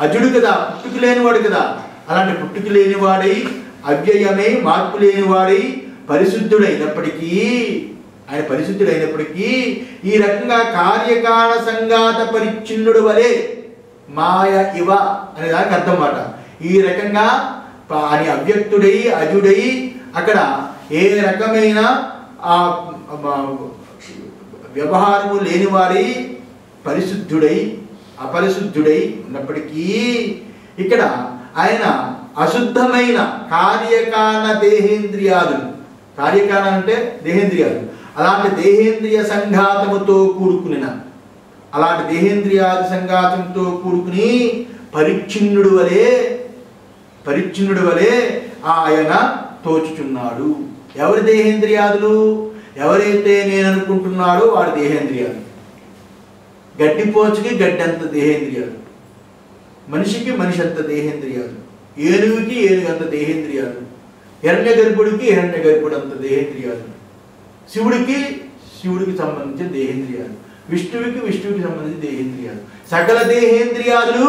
అజుడు కదా, పుట్టుకు లేనివాడు కదా. అలాంటి పుట్టుకు లేనివాడై అవ్యయమై మార్పు లేనివాడై పరిశుద్ధుడైనప్పటికీ, ఆయన పరిశుద్ధుడైనప్పటికీ ఈ రకంగా కార్యకారణ సంఘాత పరిచ్ఛిన్నుడు వలె మాయ ఇవ అనే దానికి అర్థం మాట. ఈ రకంగా అని అవ్యక్తుడై అజుడై అక్కడ ఏ రకమైన వ్యవహారము లేనివాడై పరిశుద్ధుడై అపరిశుద్ధుడై ఉన్నప్పటికీ ఇక్కడ ఆయన అశుద్ధమైన కార్యకారణ దేహేంద్రియాలు, కార్యకారణ అంటే దేహేంద్రియాలు, అలాంటి దేహేంద్రియ సంఘాతముతో కూడుకుని, అలాంటి దేహేంద్రియాది సంఘాతంతో కూడుకుని పరిచ్ఛిన్నుడు వలె ఆయన తోచుచున్నాడు. ఎవరి దేహేంద్రియాదులు? ఎవరైతే నేను అనుకుంటున్నాడో వాడి దేహేంద్రియాలు. గడ్డిపోచుకి గడ్డంత దేహేంద్రియాలు, మనిషికి మనిషి అంత దేహేంద్రియాలు, ఏనుగుకి ఏనుగు అంత దేహేంద్రియాలు, హిరణ్య గర్భుడికి హిరణ్య గర్భుడు అంత దేహేంద్రియాలు, శివుడికి సంబంధించిన దేహేంద్రియాలు, విష్ణువుకి సంబంధించిన దేహేంద్రియాలు. సకల దేహేంద్రియాలు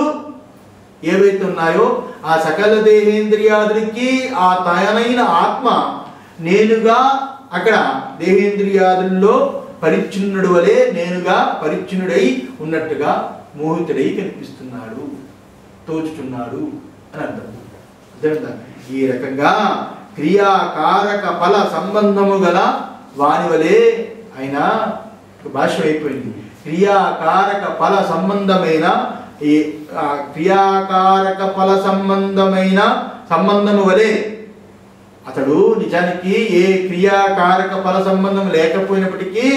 ఏవైతే ఉన్నాయో ఆ సకల దేహేంద్రియాదులకి ఆ తనైన ఆత్మ నేనుగా అక్కడ దేహేంద్రియాదుల్లో పరిచ్ఛిన్నుడు వలె నేనుగా పరిచ్ఛిన్నుడై ఉన్నట్టుగా మోహితుడై కనిపిస్తున్నాడు, తోచుచున్నాడు అని అర్థం. అర్థమైందా? ఈ రకంగా క్రియాకారక ఫల సంబంధము గల వాని వలె ఆయన భాష్యం అయిపోయింది. క్రియాకారక ఫల సంబంధమైన ఈ క్రియాకారక ఫల సంబంధమైన సంబంధము వలె అతడు నిజానికి ఏ క్రియాకారక ఫల సంబంధం లేకపోయినప్పటికీ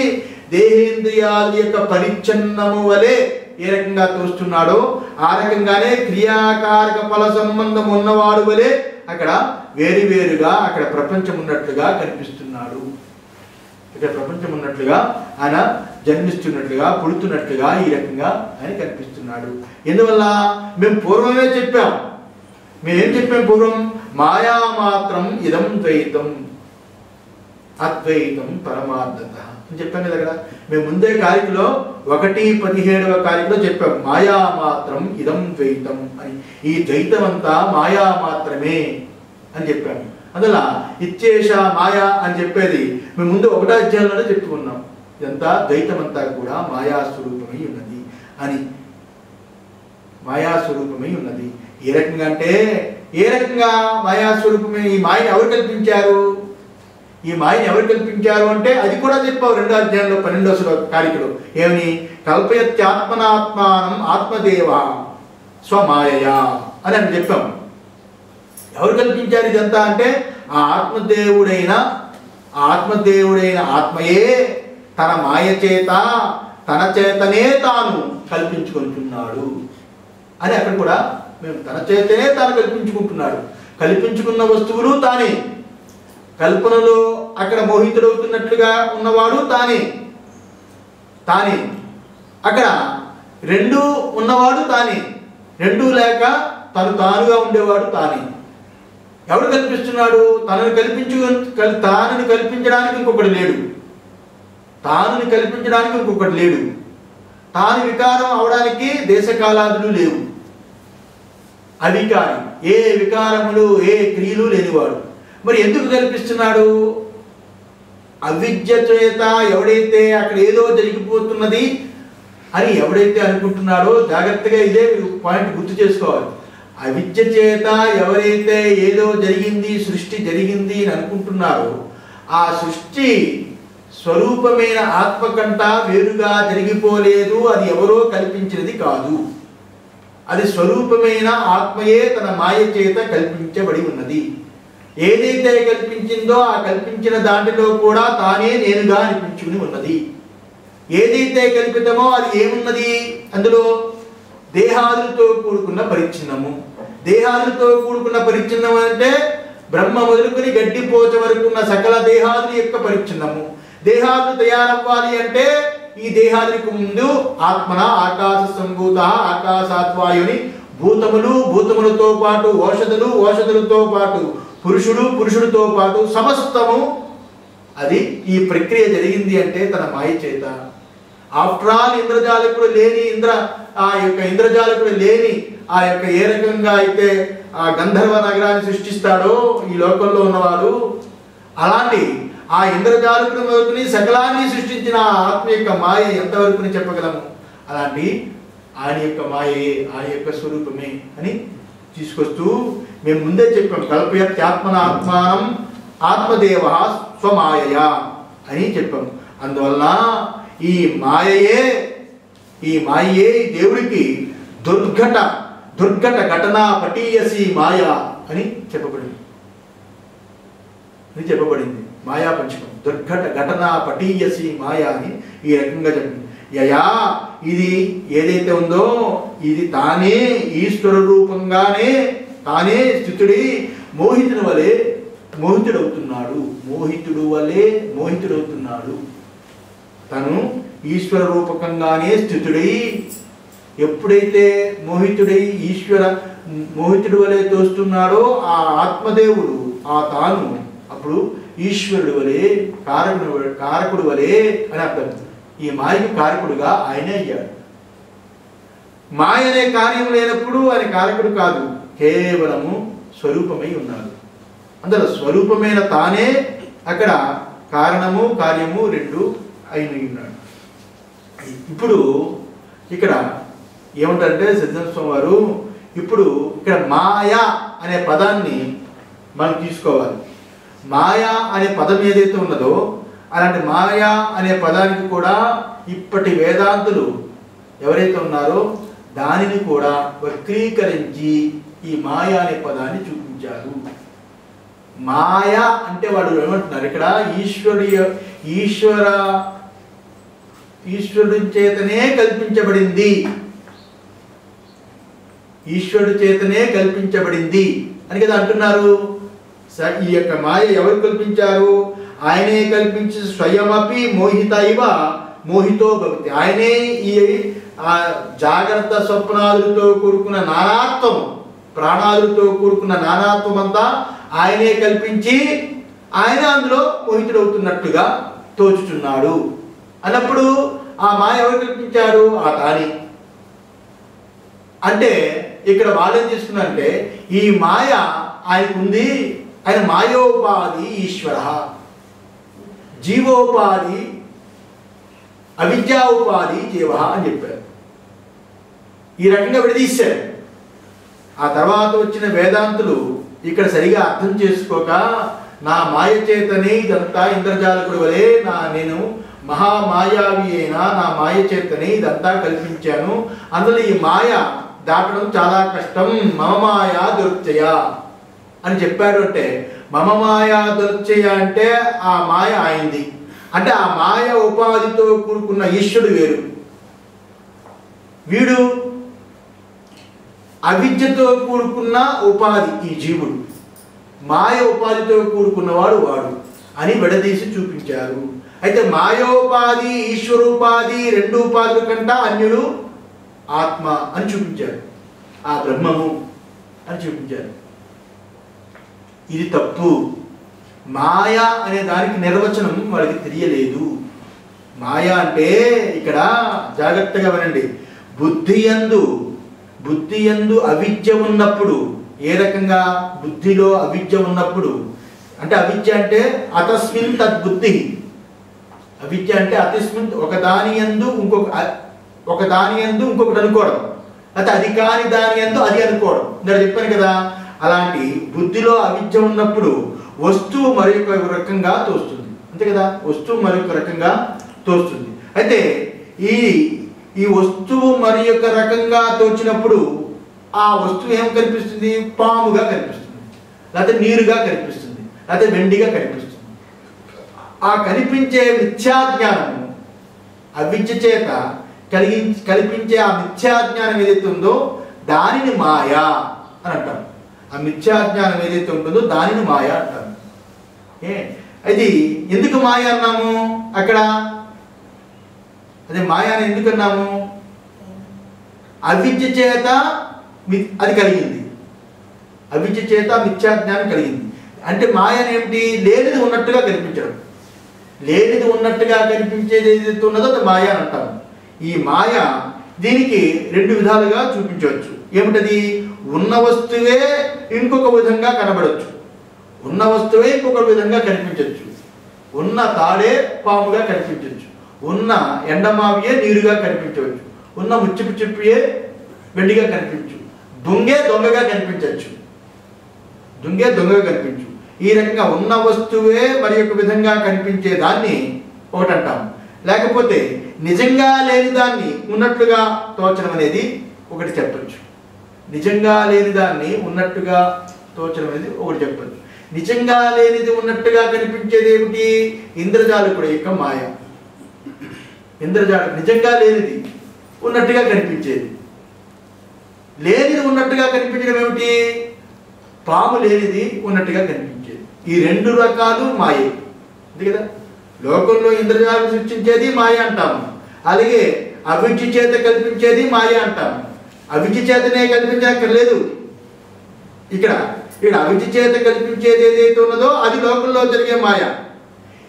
దేహేంద్రియాల యొక్క పరిచ్ఛిన్నము వలె ఏ రకంగా తోస్తున్నాడో ఆ రకంగానే క్రియాకారక ఫల సంబంధం ఉన్నవాడు వలె అక్కడ వేరువేరుగా అక్కడ ప్రపంచం ఉన్నట్లుగా కనిపిస్తున్నాడు. ఇక్కడ ప్రపంచం ఉన్నట్లుగా ఆయన జన్మిస్తున్నట్లుగా పుడుతున్నట్లుగా ఈ రకంగా ఆయన కనిపిస్తున్నాడు. ఎందువల్ల మేము పూర్వమే చెప్పాం. మేమేం చెప్పాం పూర్వం? మాయా మాత్రం ఇదం ద్వైతం అద్వైతం పరమార్థత అని చెప్పాం కదా. అక్కడ మేము ముందే కారికలో 1:17 కారికలో చెప్పాం మాయా మాత్రం ఇదం ద్వైతం అని. ఈ ద్వైతం అంతా మాయా మాత్రమే అని చెప్పాము. అందువల్ల ఇచ్చేష మాయా అని చెప్పేది మేము ముందు 1వ అధ్యాయంలోనే చెప్పుకున్నాం. ఇదంతా ద్వైతం అంతా కూడా మాయాస్వరూపమై ఉన్నది అని. మాయాస్వరూపమై ఉన్నది. ఏ రకంగా అంటే ఏ రకంగా మాయాస్వరూపమే? ఈ మాయని ఎవరు కల్పించారు? ఈ మాయని ఎవరు కల్పించారు అంటే అది కూడా చెప్పావు 2వ అధ్యాయంలో 12వ కారికలో. ఏమని? కల్పయత్యాత్మనాత్మానం ఆత్మదేవ స్వమాయయా అని అని చెప్పాం. ఎవరు కల్పించారు ఇదంతా అంటే ఆ ఆత్మదేవుడైన ఆత్మయే తన మాయ చేత తన చేతనే తాను కల్పించుకుంటున్నాడు అని అక్కడ కూడా మేము తన చేతనే తాను కల్పించుకుంటున్నాడు. కల్పించుకున్న వస్తువులు తానే, కల్పనలో అక్కడ మోహితుడవుతున్నట్లుగా ఉన్నవాడు తానే అక్కడ రెండూ ఉన్నవాడు తానే, రెండూ లేక తానుగా ఉండేవాడు తానే. ఎవడు కల్పిస్తున్నాడు? తనని కల్పించడానికి ఇంకొకటి లేడు. తాను వికారం అవడానికి దేశకాలాదులు లేవు. అవికారి, ఏ వికారములు ఏ క్రియలు లేనివాడు. మరి ఎందుకు కల్పిస్తున్నాడు? అవిద్య చేత ఎవడైతే అక్కడ ఏదో జరిగిపోతున్నది అని ఎవడైతే అనుకుంటున్నాడో జాగ్రత్తగా ఇదే పాయింట్ గుర్తు చేసుకోవాలి. అవిద్య చేత ఎవరైతే ఏదో జరిగింది, సృష్టి జరిగింది అని అనుకుంటున్నారో ఆ సృష్టి స్వరూపమైన ఆత్మకంట వేరుగా జరిగిపోలేదు. అది ఎవరో కల్పించినది కాదు. అది స్వరూపమైన ఆత్మయే తన మాయ చేత కల్పించబడి ఉన్నది. ఏదైతే కల్పించిందో ఆ కల్పించిన దాంట్లో కూడా తానే నేనుగా అనిపించుకుని ఉన్నది. ఏదైతే కల్పితమో అది ఏమున్నది? అందులో దేహాదులతో కూడుకున్న పరిచ్ఛిన్నము. దేహాదులతో కూడుకున్న పరిచ్ఛిన్నం అంటే బ్రహ్మ మొదలుకొని గడ్డిపోచ వరకు ఉన్న సకల దేహాదుల యొక్క పరిచ్ఛిన్నము. దేహాదులు తయారవ్వాలి అంటే ఈ దేహాదులకు ముందు ఆత్మన ఆకాశ సంభూత ఆకాశాత్వాయుని భూతములు, భూతములతో పాటు ఓషధులు, ఓషధులతో పాటు పురుషుడు, పురుషుడితో పాటు సమస్తము. అది ఈ ప్రక్రియ జరిగింది అంటే తన మాయ చేత. ఆఫ్టర్ ఆల్ ఇంద్రజాలకుడు లేని ఆ యొక్క ఏ రకంగా అయితే ఆ గంధర్వ నగరాన్ని సృష్టిస్తాడో ఈ లోకంలో ఉన్నవాడు, అలాంటి ఆ ఇంద్రజాలకుడి వరకుని సకలాన్ని సృష్టించిన ఆ ఆత్మ యొక్క మాయ ఎంతవరకు చెప్పగలము? అలాంటి ఆయన యొక్క మాయే, ఆయన యొక్క స్వరూపమే అని తీసుకొస్తూ మేము ముందే చెప్పాం, కల్పయత్యాత్మన ఆత్మానం ఆత్మదేవ స్వమాయ అని చెప్పాం. అందువల్ల ఈ మాయయే దేవుడికి దుర్ఘట ఘటనా పటీయసి మాయ అని చెప్పబడింది. మాయా పంచకం దుర్ఘట ఘటనా పటీయసి మాయ అని ఈ రకంగా చెప్పింది. యయా ఇది ఏదైతే ఉందో ఇది తానే ఈశ్వర రూపంగానే తానే స్థితుడి మోహితుడవుతున్నాడు. తను ఈశ్వర రూపకంగానే స్థితుడై, ఎప్పుడైతే మోహితుడు వలె తోస్తున్నాడో ఆ ఆత్మదేవుడు ఆ తాను అప్పుడు ఈశ్వరుడు వలె కారకుడు వలె అని అర్థం. ఈ మాయకు కారకుడుగా ఆయనే అయ్యాడు. మాయ అనే కార్యం లేనప్పుడు ఆయన కారకుడు కాదు, కేవలము స్వరూపమై ఉన్నాడు. అందులో స్వరూపమైన తానే అక్కడ కారణము కార్యము రెండు అయిన ఉన్నాడు. ఇప్పుడు ఇక్కడ ఏమంటారంటే సిద్ధాంత స్వామి వారు ఇప్పుడు ఇక్కడ మాయ అనే పదాన్ని మనం తీసుకోవాలి. మాయా అనే పదం ఏదైతే ఉన్నదో అలాంటి మాయా అనే పదానికి కూడా ఇప్పటి వేదాంతులు ఎవరైతే ఉన్నారో దానిని కూడా వక్రీకరించి ఈ మాయా అనే పదాన్ని చూపించారు. మాయ అంటే వాడు ఏమంటున్నారు ఇక్కడ ఈశ్వరుడి చేతనే కల్పించబడింది అని కదా అంటున్నారు. ఈ యొక్క మాయ ఎవరు కల్పించారు? ఆయనే కల్పించి స్వయమపి మోహిత ఇవ మోహితో భవతి. ఆయనే ఈ జాగ్రత్త స్వప్నాదులతో కూడుకున్న నానాత్వం, ప్రాణాదులతో కూడుకున్న నానాత్వం అంతా ఆయనే కల్పించి ఆయన అందులో మోహితుడవుతున్నట్టుగా తోచుచున్నాడు అన్నప్పుడు ఆ మాయ ఎవరు కల్పించారు? ఆ తాని. అంటే ఇక్కడ వాళ్ళు ఏం చేస్తున్నారంటే ఈ మాయ ఆయనకుంది, ఆయన మాయోపాధి ఈశ్వర, జీవోపాధి అవిద్యా ఉపాధి జీవ అని చెప్పారు. ఈ రకంగా విడదీశారు. ఆ తర్వాత వచ్చిన వేదాంతులు ఇక్కడ సరిగా అర్థం చేసుకోక నా మాయ చేతనే ఇదంతా ఇంద్రజాలకుడి వలె నేను మహామాయావి అయినా నా మాయ చేతనే ఇదంతా కల్పించాను, అందులో ఈ మాయ దాటడం చాలా కష్టం, మమ మాయా దుర్చయ అని చెప్పారు. అంటే మమ మాయా దుర్చయ అంటే ఆ మాయ అయింది, అంటే ఆ మాయ ఉపాధితో కూడుకున్న ఈశ్వరుడు వేరు, వీడు అవిద్యతో కూడుకున్న ఉపాధి ఈ జీవుడు, మాయ ఉపాధితో కూడుకున్నవాడు వాడు అని విడదీసి చూపించారు. అయితే మాయోపాధి ఈశ్వరోపాధి రెండు ఉపాధుల కంటే అన్యుడు ఆత్మ అని చూపించారు, ఆ బ్రహ్మము అని చూపించారు. ఇది తప్పు. మాయ అనే దానికి నిర్వచనం వాళ్ళకి తెలియలేదు. మాయ అంటే ఇక్కడ జాగ్రత్తగా వినండి, బుద్ధి యందు అవిద్య ఉన్నప్పుడు, ఏ రకంగా బుద్ధిలో అవిద్య ఉన్నప్పుడు, అంటే అవిద్య అంటే అతస్మిన్ తద్బుద్ధి, అవిద్య అంటే అతస్మిన్ ఒకదాని యందు ఇంకొకటి అనుకోవడం, అయితే అది కాని దాని యందు అది అనుకోవడం. నేను చెప్పాను కదా, అలాంటి బుద్ధిలో అవిద్య ఉన్నప్పుడు వస్తువు మరొక రకంగా తోస్తుంది, అంతే కదా, వస్తువు మరొక రకంగా తోస్తుంది. అయితే ఈ వస్తువు మరొక రకంగా తోచినప్పుడు ఆ వస్తువు ఏం కనిపిస్తుంది? పాముగా కనిపిస్తుంది, లేకపోతే నీరుగా కనిపిస్తుంది, లేకపోతే వెండిగా కనిపిస్తుంది. ఆ కనిపించే మిథ్యాజ్ఞానము అవిద్య చేత కల్పించే ఆ మిథ్యాజ్ఞానం ఏదైతే ఉందో దానిని మాయా అని అంటారు. ఆ మిథ్యాజ్ఞానం ఏదైతే ఉంటుందో దానిని మాయా అంటారు. అది ఎందుకు మాయ అన్నాము అక్కడ? అదే మాయ అని ఎందుకు అన్నాము? అవిద్య చేత అది కలిగింది, అవిద్య చేత మిథ్యాజ్ఞానం కలిగింది. అంటే మాయ ఏమిటి? లేనిది ఉన్నట్టుగా కనిపించడం, లేనిది ఉన్నట్టుగా కనిపించేది ఏదైతే ఉన్నదో అది మాయ అని అంటాము. ఈ మాయ దీనికి రెండు విధాలుగా చూపించవచ్చు. ఏమిటది? ఉన్న వస్తువే ఇంకొక విధంగా కనబడవచ్చు, ఉన్న వస్తువే ఇంకొక విధంగా కనిపించవచ్చు, ఉన్న తాడే పాముగా కనిపించవచ్చు, ఉన్న ఎండమావియే నీరుగా కనిపించవచ్చు, ఉన్న ముచ్చిపు చిప్పియే వెండిగా కనిపించు, దొంగే దొంగగా కనిపించవచ్చు, దొంగే దొంగగా కనిపించు. ఈ రకంగా ఉన్న వస్తువే మరి ఒక విధంగా కనిపించే దాన్ని ఒకటి అంటాం. లేకపోతే నిజంగా లేని దాన్ని ఉన్నట్లుగా తోచడం అనేది ఒకటి చెప్పచ్చు. నిజంగా లేని దాన్ని ఉన్నట్టుగా తోచడం అనేది ఒకటి చెప్పచ్చు. నిజంగా లేనిది ఉన్నట్టుగా కనిపించేది ఏమిటి? ఇంద్రజాలికుడి యొక్క మాయ. ఇంద్రజాలికుడు నిజంగా లేనిది ఉన్నట్టుగా కనిపించేది. లేనిది ఉన్నట్టుగా కనిపించడం ఏమిటి? పాము లేనిది ఉన్నట్టుగా కనిపించేది. ఈ రెండు రకాలు మాయే, అంతే కదా. లోకంలో ఇంద్రజాలం సృష్టించేది మాయ అంటాము, అలాగే అవిద్య చేత కల్పించేది మాయ అంటాము. అవిద్య చేతనే కల్పించక్కర్లేదు. ఇక్కడ అవిద్య చేత కల్పించేది ఏదైతే ఉన్నదో అది లోకంలో జరిగే మాయ.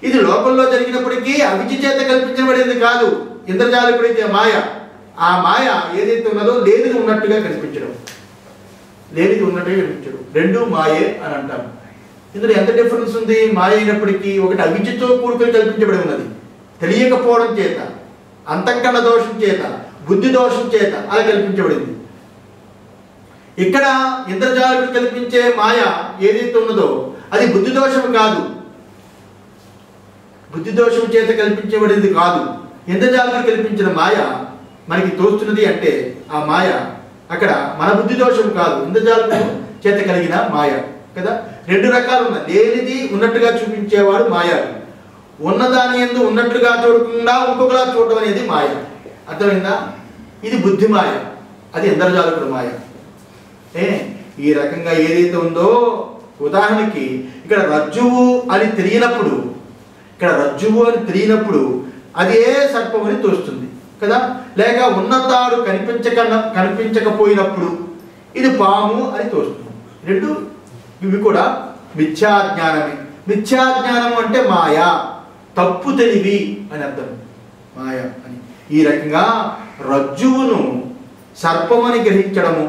ఇది లోకంలో జరిగినప్పటికీ అవిద్య చేత కల్పించబడేది కాదు, ఇంద్రజాలికుడి మాయ. ఆ మాయ ఏదైతే ఉన్నదో లేనిది ఉన్నట్టుగా కనిపించడం, లేనిది ఉన్నట్టుగా కనిపించడం, రెండు మాయే అని అంటాము. ఇందులో ఎంత డిఫరెన్స్ ఉంది? మాయ అయినప్పటికీ ఒకటి అవిద్యతో కూడుకొని కల్పించబడి ఉన్నది, తెలియకపోవడం చేత, అంతఃకరణ దోషం చేత, బుద్ధి దోషం చేత అలా కల్పించబడింది. ఇక్కడ ఇంద్రజాలికుడు కల్పించే మాయ ఏదైతే ఉన్నదో అది బుద్ధి దోషం కాదు, బుద్ధి దోషం చేత కల్పించబడింది కాదు. ఇంద్రజాలికుడు కల్పించిన మాయ మనకి తోస్తున్నది అంటే ఆ మాయ అక్కడ మన బుద్ధి దోషం కాదు, ఇంద్రజాలికుడు చేత కలిగిన మాయ కదా. రెండు రకాలు ఉన్నాయి. లేనిది ఉన్నట్టుగా చూపించేవాడు మాయావి, ఉన్నదాని యందు ఉన్నట్టుగా చూడకుండా ఇంకొకలా చూడడం అనేది మాయ. అర్థమైందా? ఇది బుద్ధి మాయ, అది ఇంద్రజాలికుడు మాయ. ఈ రకంగా ఏదైతే ఉందో, ఉదాహరణకి ఇక్కడ రజ్జువు అని తెలియనప్పుడు, ఇక్కడ రజ్జువు అని తెలియనప్పుడు అదే సర్పం అని తోస్తుంది కదా. లేక ఉన్నతాడు కనిపించకపోయినప్పుడు ఇది పాము అని తోస్తుంది. రెండు ఇవి కూడా మిథ్యాజ్ఞానమే. మిథ్యాజ్ఞానం అంటే మాయా, తప్పు తెలివి అని అర్థం, మాయ అని. ఈ రకంగా రజ్జువును సర్పమని గ్రహించడము,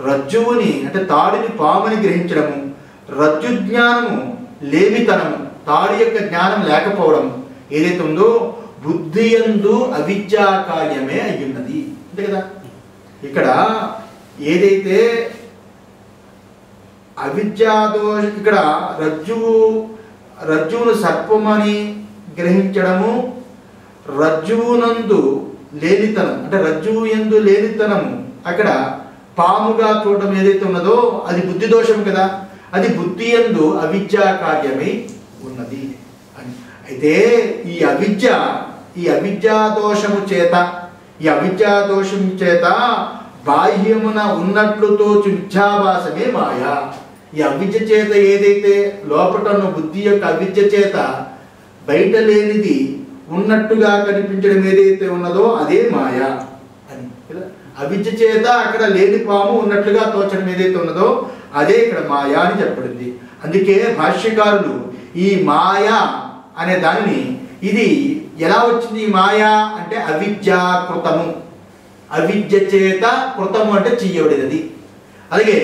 రజ్జువుని అంటే తాడిని పామని గ్రహించడము, రజ్జు జ్ఞానము లేమితనము, తాడి యొక్క జ్ఞానం లేకపోవడం ఏదైతే ఉందో బుద్ధి యందు అవిద్యా కార్యమే అయ్యున్నది, అంతే కదా. ఇక్కడ ఏదైతే అవిద్యాదోష, ఇక్కడ రజ్జువును సర్పమని గ్రహించడము, రజ్జువునందు లేనితనం అంటే రజ్జువు యందు లేనితనము అక్కడ పాముగా చూడడం ఏదైతే ఉన్నదో అది బుద్ధి దోషం కదా. అది బుద్ధి యందు అవిద్యా కార్యమై ఉన్నది అని. అయితే ఈ అవిద్యా దోషము చేత బాహ్యమున ఉన్నట్లు తోచు మిథ్యాభాసమే మాయా. ఈ అవిద్య చేత ఏదైతే లోపట ఉన్న బుద్ధి యొక్క అవిద్య చేత బయట లేనిది ఉన్నట్టుగా కనిపించడం ఏదైతే ఉన్నదో అదే మాయా అని. అవిద్య చేత అక్కడ లేని పాము ఉన్నట్లుగా తోచడం ఏదైతే ఉన్నదో అదే ఇక్కడ మాయా అని చెప్పబడింది. అందుకే భాష్యకారులు ఈ మాయా అనే దానిని, ఇది ఎలా వచ్చింది ఈ మాయా అంటే అవిద్యాకృతము, అవిద్య చేత కృతము అంటే చెయ్యబడినది. అలాగే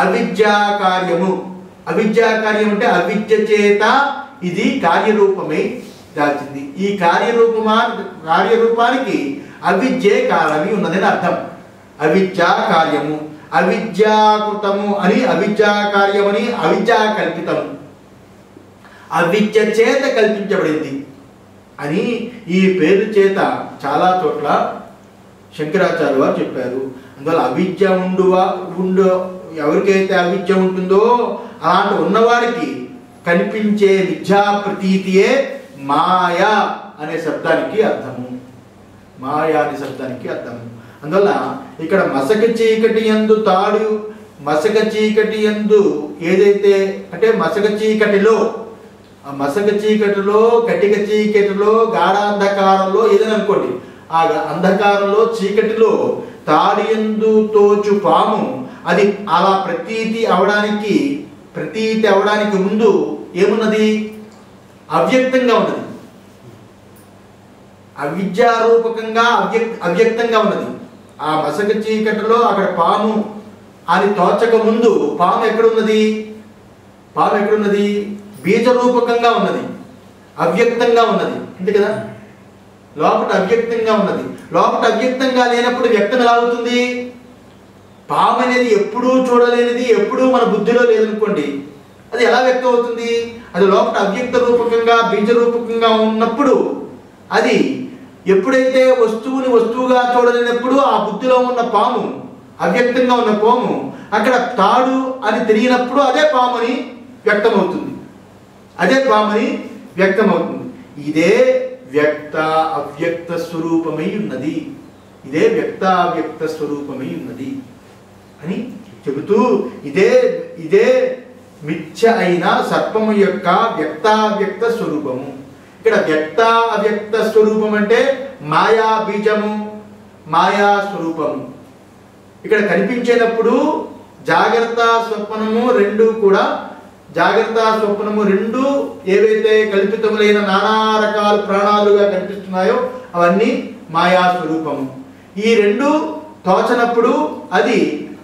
అవిద్యా కార్యము, అవిద్యా కార్యం అంటే అవిద్య చేత ఇది కార్యరూపమై దాల్చింది. ఈ కార్యరూపానికి అవిద్యే కారణమై ఉన్నదని అర్థం. అవిద్యా కార్యము, అవిద్యాకృతము అని అవిద్యా కార్యమని, అవిద్యా కల్పితము, అవిద్య చేత కల్పించబడింది అని ఈ పేరు చేత చాలా చోట్ల శంకరాచార్య వారు చెప్పారు. అందువల్ల అవిద్య ఎవరికైతే అవిద్య ఉంటుందో అలాంటి ఉన్నవారికి కనిపించే విద్యా ప్రతీతియే మాయా అనే శబ్దానికి అర్థము, మాయా అనే శబ్దానికి అర్థము. అందువల్ల ఇక్కడ మసక చీకటి యందు తాడు, మసక చీకటి యందు ఏదైతే అంటే మసక చీకటిలో, కటిక చీకటిలో, గాఢాంధకారంలో ఏదైనా అనుకోండి, ఆ అంధకారంలో చీకటిలో తాడి యందు తోచు పాము అది అలా ప్రతీతి అవడానికి ముందు ఏమున్నది? అవ్యక్తంగా ఉన్నది, అవిద్యారూపకంగా అవ్యక్తంగా ఉన్నది. ఆ మసక చీకటిలో అక్కడ పాము అని తోచక ముందు పాము ఎక్కడున్నది? పాము ఎక్కడున్నది? బీజరూపకంగా ఉన్నది, అవ్యక్తంగా ఉన్నది, అంతే కదా? లోపల అవ్యక్తంగా ఉన్నది. లోపల అవ్యక్తంగా లేనప్పుడు వ్యక్తం ఎలా అవుతుంది? పాము అనేది ఎప్పుడూ చూడలేనిది, ఎప్పుడూ మన బుద్ధిలో లేదనుకోండి, అది ఎలా వ్యక్తం అవుతుంది? అది లోపల అవ్యక్త రూపకంగా బీజరూపకంగా ఉన్నప్పుడు, అది ఎప్పుడైతే వస్తువుని వస్తువుగా చూడలేనప్పుడు ఆ బుద్ధిలో ఉన్న పాము, అవ్యక్తంగా ఉన్న పాము అక్కడ తాడు అని తెలియనప్పుడు అదే పాముని వ్యక్తమవుతుంది, అదే పాముని వ్యక్తమవుతుంది. ఇదే వ్యక్త అవ్యక్త స్వరూపమై ఉన్నది, ఇదే వ్యక్త అవ్యక్త స్వరూపమై ఉన్నది అని చెబుతూ ఇదే ఇదే మిథ్య అయిన సర్పము యొక్క వ్యక్తావ్యక్త స్వరూపము. ఇక్కడ వ్యక్త అవ్యక్త స్వరూపం అంటే మాయా బీజము, మాయా స్వరూపము. ఇక్కడ కనిపించేటప్పుడు జాగ్రత్త స్వప్నము రెండు కూడా, జాగ్రత్త స్వప్నము రెండు ఏవైతే కల్పితములైన నానా రకాల ప్రాణాలుగా కనిపిస్తున్నాయో అవన్నీ మాయా స్వరూపము. ఈ రెండు తోచనప్పుడు అది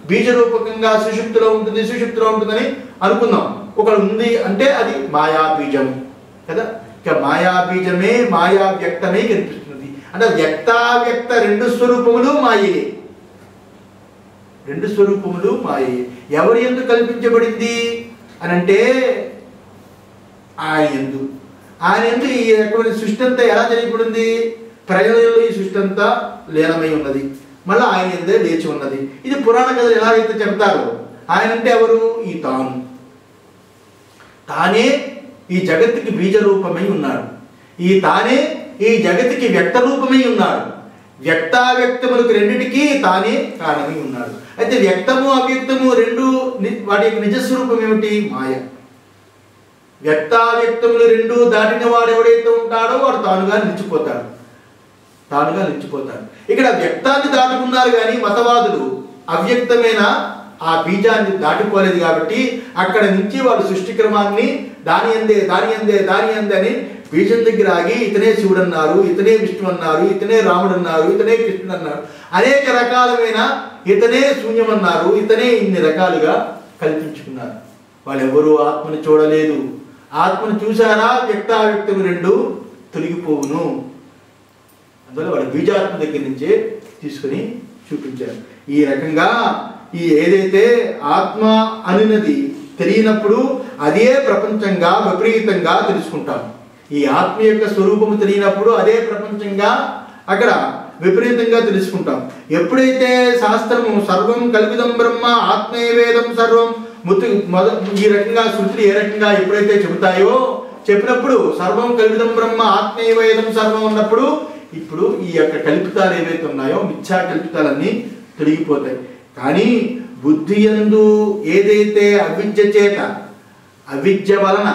బీజరూపకంగా సుషుప్తిలో ఉంటుంది, సుషుప్తిలో ఉంటుందని అనుకుందాం. ఒకడు ఉంది అంటే అది మాయా బీజము కదా. ఇక మాయా బీజమే మాయా వ్యక్తమే కనిపిస్తుంది. అంటే వ్యక్తావ్యక్త రెండు స్వరూపములు మాయే, రెండు స్వరూపములు మాయే. ఎవరి యందు కల్పించబడింది అని అంటే ఆయన యందు. ఆయన యందు ఈ రకమైన సృష్టి అంతా ఎలా జరిగిపడింది? ప్రళయంలో ఈ సృష్టి అంతా లీనమై ఉన్నది, మళ్ళీ ఆయన యందే లేచి ఉన్నది. ఇది పురాణ కథలు ఎలాగైతే చెప్తారో, ఆయన అంటే ఎవరు? ఈ తాను, తానే ఈ జగత్తుకి బీజరూపమై ఉన్నాడు, ఈ తానే ఈ జగత్తుకి వ్యక్త రూపమై ఉన్నాడు. వ్యక్తావ్యక్తములకు రెండిటికి తానే కారణమై ఉన్నాడు. అయితే వ్యక్తము అవ్యక్తము రెండు వాటి యొక్క నిజస్వరూపం ఏమిటి? మాయ. వ్యక్తావ్యక్తములు రెండు దాటిన వాడు ఎవడైతే ఉంటాడో వాడు తానుగా నిలిచిపోతాడు, తానుగా నిలిచిపోతాడు. ఇక్కడ వ్యక్తాన్ని దాటుకున్నారు కానీ మతవాదులు అవ్యక్తమైన ఆ బీజాన్ని దాటిపోలేదు కాబట్టి అక్కడ నుంచి వాడు సృష్టి క్రమాన్ని దాని అందే దాని అందే దాని అందే అని బీజం దగ్గర ఆగి ఇతనే శివుడు అన్నారు, ఇతనే విష్ణు అన్నారు, ఇతనే రాముడు అన్నారు, ఇతనే కృష్ణుడు అన్నారు, అనేక రకాలమైన ఇతనే శూన్యం అన్నారు, ఇతనే ఇన్ని రకాలుగా కల్పించుకున్నారు. వాళ్ళెవరూ ఆత్మను చూడలేదు. ఆత్మను చూసారా వ్యక్తావ్యక్తం రెండు తొలగిపోవును. అందువల్ల వాడు బీజాత్మ దగ్గర నుంచే తీసుకుని చూపించారు. ఈ రకంగా ఈ ఏదైతే ఆత్మ అనున్నది తెలియనప్పుడు అదే ప్రపంచంగా విపరీతంగా తెలుసుకుంటాం. ఈ ఆత్మ యొక్క స్వరూపము తెలియనప్పుడు అదే ప్రపంచంగా అక్కడ విపరీతంగా తెలుసుకుంటాం. ఎప్పుడైతే శాస్త్రము సర్వం కల్పితం బ్రహ్మ ఆత్మేవేదం సర్వం ఈ రకంగా శృతులు ఏ రకంగా ఎప్పుడైతే చెబుతాయో, చెప్పినప్పుడు సర్వం కల్పితం బ్రహ్మ ఆత్మేవేదం సర్వం ఉన్నప్పుడు ఇప్పుడు ఈ యొక్క కల్పితాలు ఏవైతే ఉన్నాయో మిథ్యా కల్పితాలన్నీ తొలగిపోతాయి. కానీ బుద్ధి యందు ఏదైతే అవిద్య చేత అవిద్య వలన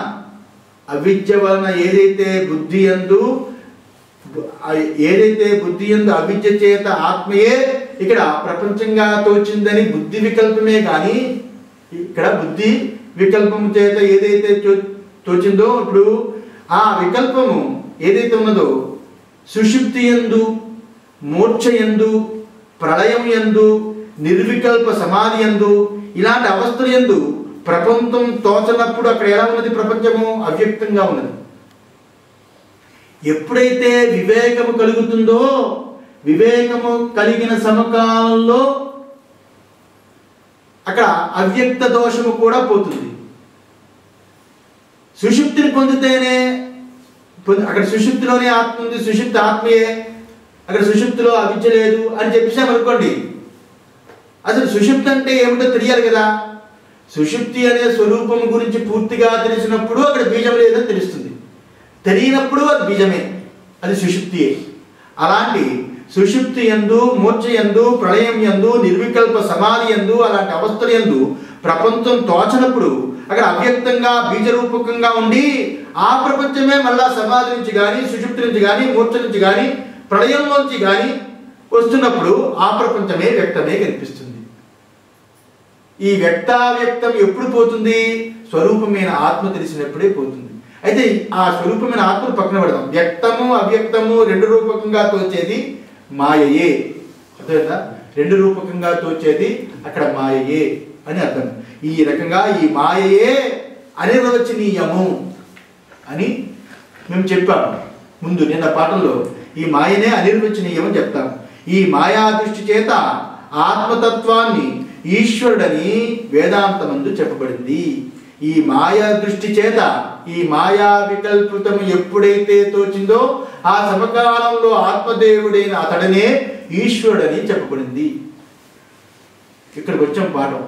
ఏదైతే బుద్ధి యందు అవిద్య చేత ఆత్మయే ఇక్కడ ప్రపంచంగా తోచిందని బుద్ధి వికల్పమే కానీ ఇక్కడ బుద్ధి వికల్పము చేత ఏదైతే తోచిందో ఇప్పుడు ఆ వికల్పము ఏదైతే ఉన్నదో సుషుప్తి యందు, మోక్ష యందు, ప్రళయం యందు, నిర్వికల్ప సమాధి యందు ఇలాంటి అవస్థల యందు ప్రపంచం తోచనప్పుడు అక్కడ ఎలా ఉన్నది? ప్రపంచము అవ్యక్తంగా ఉన్నది. ఎప్పుడైతే వివేకము కలుగుతుందో వివేకము కలిగిన సమకాలంలో అక్కడ అవ్యక్త దోషము కూడా పోతుంది. సుషుప్తిని పొందితేనే అక్కడ సుషుప్తిలోనే ఆత్మ ఉంది, సుషుప్తి ఆత్మయే, అక్కడ సుషుప్తిలో అవిద్య లేదు అని చెప్పేసామనుకోండి, అసలు సుషుప్తి అంటే ఏమిటో తెలియాలి కదా. సుషుప్తి అనే స్వరూపం గురించి పూర్తిగా తెలిసినప్పుడు అక్కడ బీజం లేదని తెలుస్తుంది, తెలియనప్పుడు అది బీజమే, అది సుషుప్తియే. అలాంటి సుషుప్తి యందు, మోక్ష యందు, ప్రళయం యందు, నిర్వికల్ప సమాధి యందు అలాంటి అవస్థల యందు ప్రపంచం తోచనప్పుడు అక్కడ అవ్యక్తంగా బీజరూపకంగా ఉండి ఆ ప్రపంచమే మళ్ళా సమాధి నుంచి కానీ, సుషుప్తి నుంచి కానీ, మోక్ష నుంచి కానీ, ప్రళయంలోంచి కానీ వస్తున్నప్పుడు ఆ ప్రపంచమే వ్యక్తమే కనిపిస్తుంది. ఈ వ్యక్తావ్యక్తం ఎప్పుడు పోతుంది? స్వరూపమైన ఆత్మ తెలిసినప్పుడే పోతుంది. అయితే ఆ స్వరూపమైన ఆత్మను పక్కన పెడదాం. వ్యక్తము అవ్యక్తము రెండు రూపకంగా తోచేది మాయయే, అర్థమైందా? రెండు రూపకంగా తోచేది అక్కడ మాయయే అని అర్థం. ఈ రకంగా ఈ మాయయే అనిర్వచనీయము అని మేము చెప్పాము ముందు నిన్న పాఠంలో. ఈ మాయనే అనిర్వచనీయం అని చెప్తాం. ఈ మాయా దృష్టి చేత ఆత్మతత్వాన్ని ఈశ్వరుడని వేదాంతమందు చెప్పబడింది. ఈ మాయా దృష్టి చేత ఈ మాయా వికల్పితము ఎప్పుడైతే తోచిందో ఆ సమకాలంలో ఆత్మదేవుడైన అతడనే ఈశ్వరుడని చెప్పబడింది. ఇక్కడికి వచ్చాం పాఠం.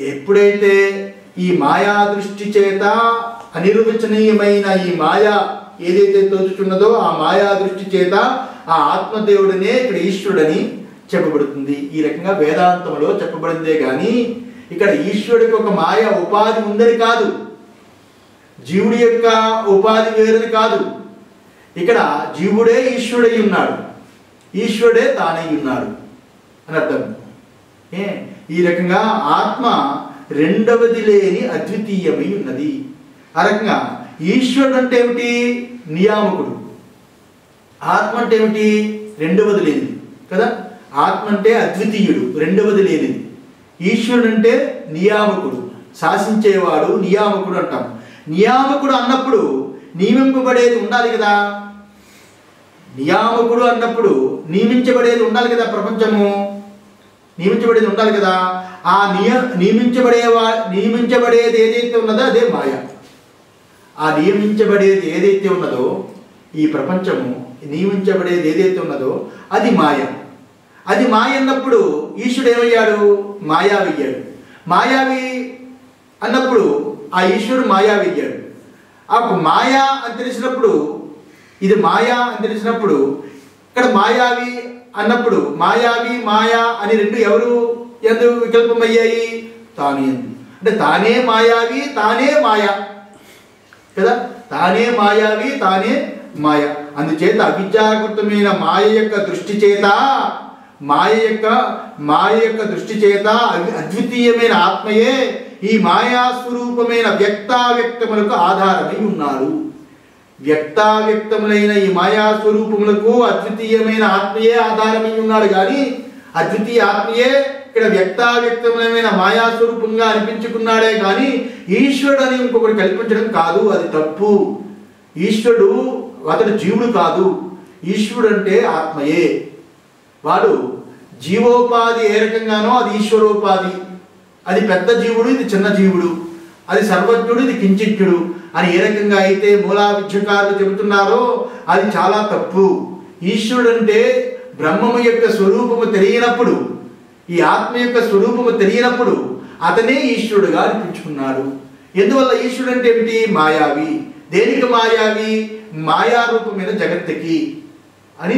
ఎప్పుడైతే ఈ మాయా దృష్టి చేత అనిర్వచనీయమైన ఈ మాయా ఏదైతే తోచుచున్నదో ఆ మాయా దృష్టి చేత ఆ ఆత్మదేవుడనే ఇక్కడ ఈశ్వరుడని చెప్పబడుతుంది. ఈ రకంగా వేదాంతంలో చెప్పబడిందే కానీ ఇక్కడ ఈశ్వరుడికి ఒక మాయ ఉపాధి ఉందని కాదు, జీవుడి యొక్క ఉపాధి వేరని కాదు. ఇక్కడ జీవుడే ఈశ్వరుడై ఉన్నాడు, ఈశ్వరుడే తానై ఉన్నాడు అని అర్థం. ఈ రకంగా ఆత్మ రెండవది లేని అద్వితీయమై ఉన్నది. ఆ రకంగా ఈశ్వరుడు అంటే ఏమిటి? నియామకుడు. ఆత్మ అంటే ఏమిటి? రెండవది లేనిది కదా. ఆత్మ అంటే అద్వితీయుడు, రెండవది లేనిది. ఈశ్వరుడు అంటే నియామకుడు, శాసించేవాడు, నియామకుడు అంటాం. నియామకుడు అన్నప్పుడు నియమింపబడేది ఉండాలి కదా. నియామకుడు అన్నప్పుడు నియమించబడేది ఉండాలి కదా. ప్రపంచము నియమించబడేది ఉండాలి కదా. ఆ నియమించబడేది ఏదైతే ఉన్నదో అదే మాయ. ఆ నియమించబడేది ఏదైతే ఉన్నదో ఈ ప్రపంచము నియమించబడేది ఏదైతే ఉన్నదో అది మాయ. అది మాయ అన్నప్పుడు ఈశ్వరుడు ఏమయ్యాడు? మాయావి అయ్యాడు. మాయావి అన్నప్పుడు ఆ ఈశ్వరుడు మాయావి అయ్యాడు. ఆ మాయా అని తెలిసినప్పుడు ఇది మాయా అని తెలిసినప్పుడు ఇక్కడ మాయావి అన్నప్పుడు మాయావి మాయా అని రెండు ఎవరు ఎందుకు వికల్పమయ్యాయి? తాను ఎందు. అంటే తానే మాయావి, తానే మాయా కదా. తానే మాయావి, తానే మాయ. అందుచేత అవిద్యాకృతమైన మాయ యొక్క దృష్టి చేత మాయ యొక్క దృష్టి చేత అద్వితీయమైన ఆత్మయే ఈ మాయా స్వరూపమైన వ్యక్తావ్యక్తములకు ఆధారమై ఉన్నారు. వ్యక్తావ్యక్తములైన ఈ మాయా స్వరూపములకు అద్వితీయమైన ఆత్మయే ఆధారమై ఉన్నాడు. కానీ అద్వితీయ ఆత్మయే ఇక్కడ వ్యక్తావ్యక్తములైన మాయా స్వరూపంగా అనిపించుకున్నాడే కానీ ఈశ్వరుడు అని ఇంకొకటి కల్పించడం కాదు. అది తప్పు. ఈశ్వరుడు అతడు జీవుడు కాదు. ఈశ్వరుడు అంటే ఆత్మయే. వాడు జీవోపాధి ఏ రకంగానో అది ఈశ్వరోపాధి. అది పెద్ద జీవుడు, ఇది చిన్న జీవుడు. అది సర్వజ్ఞుడు, ఇది కించిత్తుడు అని ఏ రకంగా అయితే మూలా విద్యకారులు చెబుతున్నారో అది చాలా తప్పు. ఈశ్వరుడు అంటే బ్రహ్మము యొక్క స్వరూపము తెలియనప్పుడు, ఈ ఆత్మ యొక్క స్వరూపము తెలియనప్పుడు అతనే ఈశ్వరుడుగా అనిపించుకున్నాడు. ఎందువల్ల ఈశ్వరుడు అంటే ఏమిటి? మాయావి. దేనికి మాయావి? మాయారూపమైన జగత్తుకి అని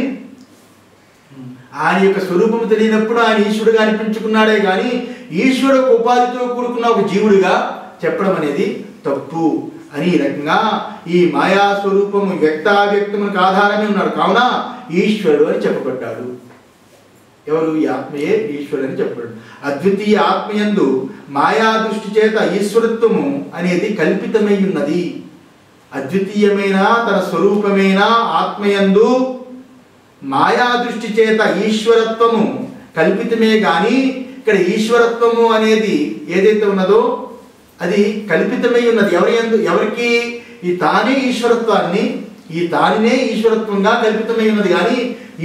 ఆయన యొక్క స్వరూపము తెలియనప్పుడు ఆయన ఈశ్వరుడుగా అనిపించుకున్నాడే కానీ ఈశ్వరుడు ఉపాధితో కూడుకున్న ఒక జీవుడిగా చెప్పడం అనేది తప్పు అని. ఈ రకంగా ఈ మాయా స్వరూపము వ్యక్తావ్యక్తములకు ఆధారమే ఉన్నాడు. కావున ఈశ్వరుడు అని చెప్పబడ్డాడు. ఎవరు? ఈ ఆత్మయే ఈశ్వరుడు అని చెప్పాడు. అద్వితీయ ఆత్మయందు మాయా దృష్టి చేత ఈశ్వరత్వము అనేది కల్పితమై ఉన్నది. అద్వితీయమైన తన స్వరూపమైన ఆత్మయందు మాయా దృష్టి చేత ఈశ్వరత్వము కల్పితమే గాని ఇక్కడ ఈశ్వరత్వము అనేది ఏదైతే ఉన్నదో అది కల్పితమై ఉన్నది. ఎవరికి? ఈ తానే ఈశ్వరత్వాన్ని, ఈ తానినే ఈశ్వరత్వంగా కల్పితమై ఉన్నది. కానీ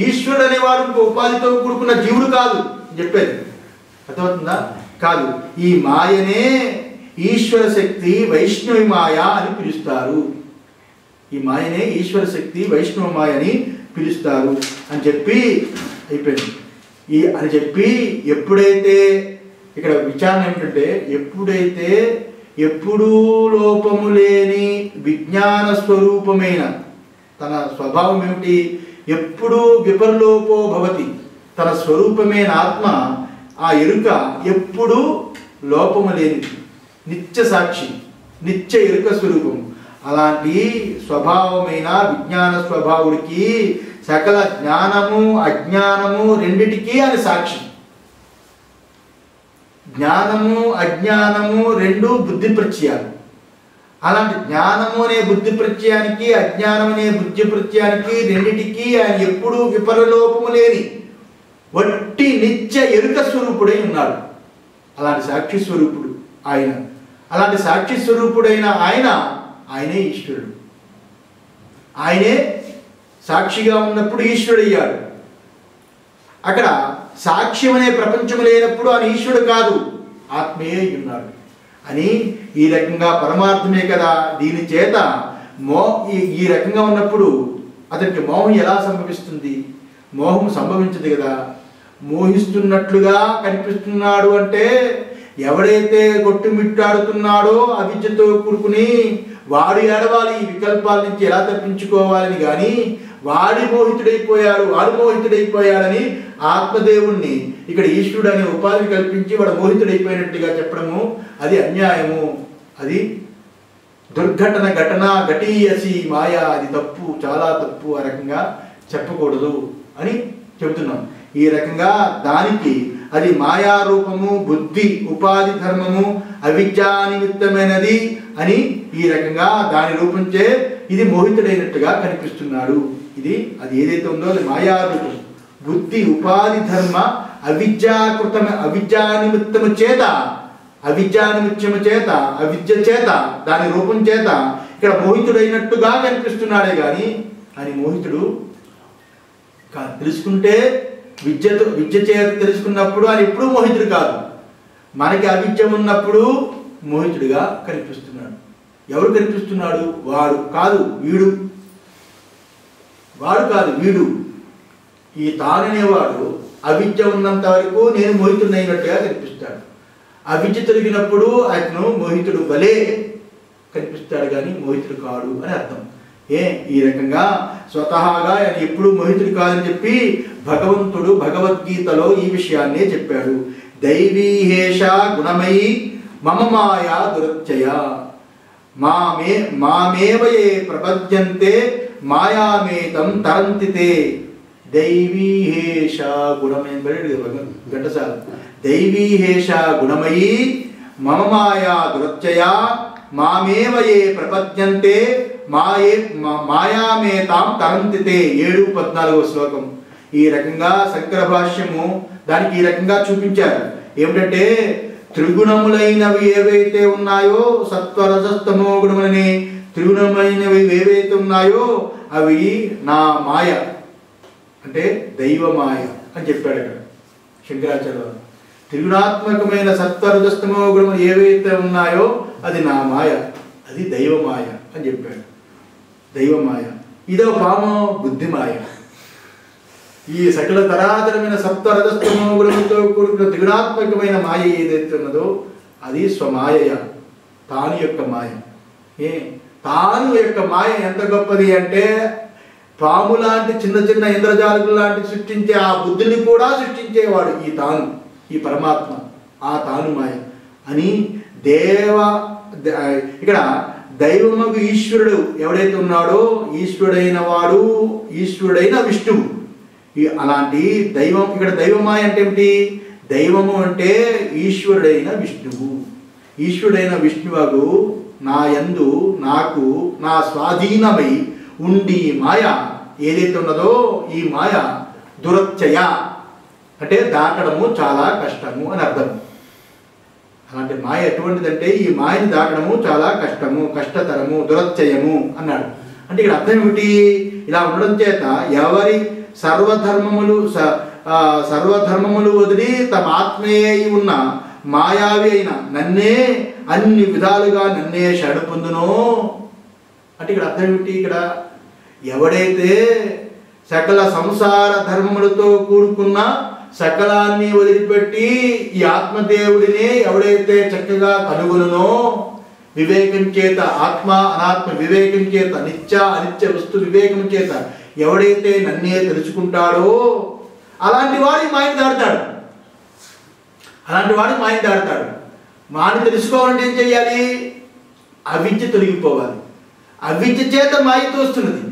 ఈశ్వరుడు అనేవాడు ఉపాధితో కూడుకున్న జీవుడు కాదు చెప్పేది. అర్థమవుతుందా? కాదు. ఈ మాయనే ఈశ్వర శక్తి వైష్ణవి మాయ అని పిలుస్తారు. ఈ మాయనే ఈశ్వర శక్తి వైష్ణవ మాయ అని పిలుస్తారు అని చెప్పి అయిపోయింది. అని చెప్పి ఎప్పుడైతే ఇక్కడ విచారణ ఏమిటంటే ఎప్పుడూ లోపము లేని విజ్ఞాన స్వరూపమైన తన స్వభావం ఏమిటి? ఎప్పుడూ విపర్లోపో భవతి. తన స్వరూపమైన ఆత్మ ఆ ఎరుక ఎప్పుడూ లోపము లేనిది, నిత్య సాక్షి, నిత్య ఎరుక స్వరూపం. అలాంటి స్వభావమైన విజ్ఞాన స్వభావుడికి సకల జ్ఞానము అజ్ఞానము రెండిటికీ అని సాక్షి. జ్ఞానము అజ్ఞానము రెండు బుద్ధి ప్రత్యయాలు. అలాంటి జ్ఞానము అనే బుద్ధి ప్రత్యయానికి, అజ్ఞానం అనే బుద్ధి ప్రత్యయానికి రెండిటికి ఆయన ఎప్పుడూ విపరలోపము లేని వట్టి నిత్య ఎరుక స్వరూపుడై ఉన్నాడు. అలాంటి సాక్షి స్వరూపుడు ఆయన. అలాంటి సాక్షి స్వరూపుడైన ఆయనే ఈశ్వరుడు. ఆయనే సాక్షిగా ఉన్నప్పుడు ఈశ్వరుడయ్యాడు. అక్కడ సాక్ష్యం అనే ప్రపంచం లేనప్పుడు ఆయన ఈశ్వరుడు కాదు, ఆత్మయే ఉన్నాడు అని ఈ రకంగా పరమార్థమే కదా. దీని చేత ఈ రకంగా ఉన్నప్పుడు అతనికి మోహం ఎలా సంభవిస్తుంది? మోహం సంభవించదు కదా. మోహిస్తున్నట్లుగా కనిపిస్తున్నాడు అంటే ఎవడైతే కొట్టుమిట్టాడుతున్నాడో అవిద్యతో కూడుకుని వాడు ఏడవాలి, ఈ వికల్పాల నుంచి ఎలా తప్పించుకోవాలని. కానీ వాడు మోహితుడైపోయాడని ఆత్మదేవుణ్ణి ఇక్కడ ఈశ్వరుడు అనే ఉపాధి కల్పించి వాడు మోహితుడైపోయినట్టుగా చెప్పడము అది అన్యాయము, అది దుర్ఘటన ఘటీయసి మాయా, అది తప్పు, చాలా తప్పు. ఆ రకంగా చెప్పకూడదు అని చెబుతున్నాం. ఈ రకంగా దానికి అది మాయారూపము, బుద్ధి ఉపాధి ధర్మము, అవిద్యా నిమిత్తమైనది అని ఈ రకంగా దాని రూపంచే ఇది మోహితుడైనట్టుగా కనిపిస్తున్నాడు. అది ఏదైతే ఉందో అది మాయారూపం, బుద్ధి ఉపాధి ధర్మ అవిద్యా నిమిత్తము చేత, అవిద్య చేత దాని రూపం చేత ఇక్కడ మోహితుడైనట్టుగా కనిపిస్తున్నాడే కానీ అని మోహితుడు తెలుసుకుంటే విద్య చేత తెలుసుకున్నప్పుడు ఆయన ఎప్పుడూ మోహితుడు కాదు. మనకి అవిద్య ఉన్నప్పుడు మోహితుడిగా కనిపిస్తున్నాడు. ఎవరు కనిపిస్తున్నాడు? వాడు కాదు వీడు. ఈ తాననేవాడు అవిద్య ఉన్నంత వరకు నేను మోహితుడైనట్టుగా కనిపిస్తాడు. అవిద్య తొలగినప్పుడు అతను మోహితుడు వలే కనిపిస్తాడు కానీ మోహితుడు కాడు అని అర్థం. ఈ రకంగా స్వతహాగా ఆయన ఎప్పుడూ మోహితుడు కాదని చెప్పి భగవంతుడు భగవద్గీతలో ఈ విషయాన్నే చెప్పాడు. దైవీహేష గుణమయీ మమ మాయా దురత్యయ మామేవయే ప్రపద్యంతే మాయామేతం తరంతితే. దైవీహేష గుణమయీ ఘంటసాల. దైవీహేష గుణమయీ మమ మాయా దురత్యయ మామేవయే ప్రపద్యంతే మాయామేతాం తరంతితే. 7-14 శ్లోకం. ఈ రకంగా శంకర భాష్యము దానికి ఈ రకంగా చూపించారు. ఏమిటంటే త్రిగుణములైనవి ఏవైతే ఉన్నాయో, సత్వరజస్తమో గుణములని త్రిగుణమైనవి ఏవైతే ఉన్నాయో అవి నా మాయ, అంటే దైవ మాయ అని చెప్పాడు అక్కడ శంకరాచార్య. త్రిగుణాత్మకమైన సత్వరజస్తమో గుణములు ఏవైతే ఉన్నాయో అది నా మాయ, అది దైవమాయ అని చెప్పాడు. దైవమాయ ఇదో పాము బుద్ధిమాయ. ఈ సకల తరాతరమైన సప్తరజస్తమో గుణములతో కూడుకున్న త్రిగుణాత్మకమైన మాయ ఏదైతే ఉన్నదో అది స్వమాయ, తాను యొక్క మాయ. తాను యొక్క మాయ ఎంత గొప్పది అంటే పాము లాంటి చిన్న చిన్న ఇంద్రజాలకులు లాంటి సృష్టించే ఆ బుద్ధిని కూడా సృష్టించేవాడు ఈ తాను, ఈ పరమాత్మ. ఆ తాను మాయ అని ఇక్కడ దైవముకు ఈశ్వరుడు ఎవడైతే ఉన్నాడో ఈశ్వరుడైన విష్ణువు. అలాంటి దైవం ఇక్కడ దైవమాయ అంటే ఏమిటి? దైవము అంటే ఈశ్వరుడైన విష్ణువు. ఈశ్వరుడైన విష్ణువు నా యందు నాకు నా స్వాధీనమై ఉండి మాయ ఏదైతే ఉన్నదో ఈ మాయ దురత్యయ అంటే దాటడము చాలా కష్టము అని అర్థం. అలాంటి మాయ ఎటువంటిదంటే ఈ మాయని దాటడము చాలా కష్టము, కష్టతరము, దురత్యయము అన్నాడు. అంటే ఇక్కడ అర్థం ఏమిటి? ఇలా ఉండడం చేత ఎవరి సర్వధర్మములు వదిలి తమ ఆత్మీయ ఉన్న మాయావి అయిన నన్నే అన్ని విధాలుగా నన్నే శరణు పొందునో అంటే ఇక్కడ అర్థం ఏమిటి? ఇక్కడ ఎవడైతే సకల సంసార ధర్మములతో కూడుకున్న సకలాన్ని వదిలిపెట్టి ఈ ఆత్మదేవుడిని ఎవడైతే చక్కగా కనుగొనునో వివేకం చేత, ఆత్మ అనాత్మ వివేకం చేత, నిత్య అనిత్య వస్తు వివేకం చేత ఎవడైతే నన్నే తెలుసుకుంటాడో అలాంటి వాడి మాయని దాడతాడు. మాని తెలుసుకోవాలంటే ఏం చెయ్యాలి? అవిద్య తొలగిపోవాలి. అవిద్య చేత మాయ తోస్తున్నది.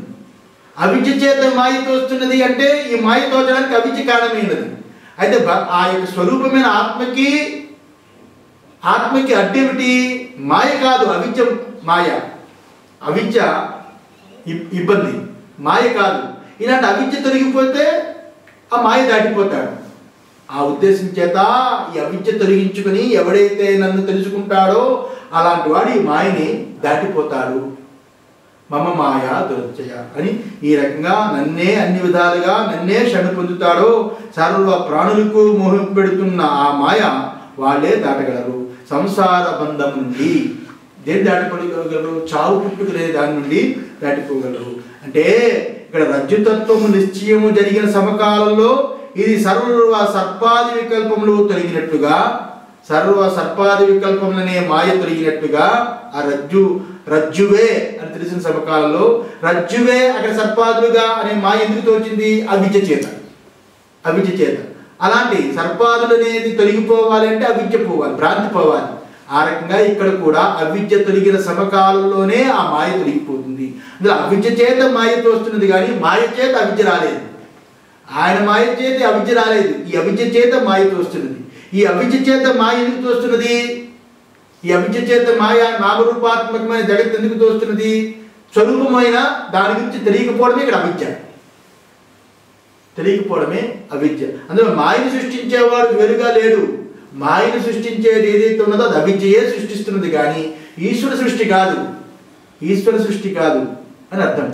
అవిద్య చేత మాయ తోస్తున్నది అంటే ఈ మాయ తోచడానికి అవిద్య కారణమైనది. అయితే ఆ యొక్క స్వరూపమైన ఆత్మకి ఆత్మకి అడ్డేమిటి? మాయ కాదు, అవిద్య. మాయ, అవిద్య ఇబ్బంది, మాయ కాదు. ఇలాంటి అవిద్య తొలగిపోతే ఆ మాయ దాటిపోతాడు. ఆ ఉద్దేశం చేత ఈ అవిద్య తొలగించుకుని ఎవడైతే నన్ను తెలుసుకుంటాడో అలాంటి వాడు ఈ మాయని దాటిపోతాడు. మమ మాయ దురత్యయ అని ఈ రకంగా నన్నే అన్ని విధాలుగా నన్నే శరణు పొందుతాడో సర్వ ప్రాణులకు మోహం పెడుతున్న ఆ మాయ వాళ్ళే దాటగలరు. సంసార బంధం నుండి దేన్ని దాటిపోగలరు? చావు పుట్టుకు లేని దాని నుండి దాటిపోగలరు. అంటే ఇక్కడ రజ్జుతత్వము నిశ్చయము జరిగిన సమకాలంలో ఇది సర్వ సర్పాది వికల్పములు తొలగినట్టుగా, సర్వ సర్పాది వికల్పములనే మాయ తొలగినట్టుగా ఆ రజ్జువే అని తెలిసిన సమకాలంలో రజ్జువే అక్కడ సర్పాదులుగా అనే మాయ ఎందుకు తోచింది? అవిద్య చేత. అలాంటి సర్పాదులు అనేది తొలగిపోవాలి అంటే అవిద్య పోవాలి, భ్రాంతి పోవాలి. ఆ రకంగా ఇక్కడ కూడా అవిద్య తొలగిన సమకాలంలోనే ఆ మాయ తొలగిపోతుంది. అందులో అవిద్య చేత మాయ తోస్తున్నది కానీ మాయ చేత అవిద్య రాలేదు. ఆయన మాయ చేత అవిద్య రాలేదు, ఈ అవిద్య చేత మాయ తోస్తున్నది. ఈ అవిద్య చేత మాయ ఎందుకు తోస్తున్నది? ఈ అవిద్య చేత మాయ నామరూపాత్మకమైన జగత్ ఎందుకు తోస్తున్నది? స్వరూపమైన దాని గురించి తెలియకపోవడమే ఇక్కడ అవిద్య, తెలియకపోవడమే అవిద్య. అందులో మాయను సృష్టించేవాడు వేరుగా లేడు. మాయను సృష్టించేది ఏదైతే ఉన్నదో అది అవిద్యయే సృష్టిస్తున్నది కానీ ఈశ్వర సృష్టి కాదు అని అర్థం.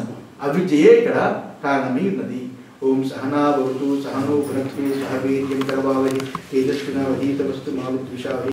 అవిద్యయే ఇక్కడ కారణమై ఉన్నది. ఓం సహనా భవతు సహనో భునక్తు సహ వీర్యం కరవావహి తేజస్వినావధీతమస్తు మా విద్విషావహి.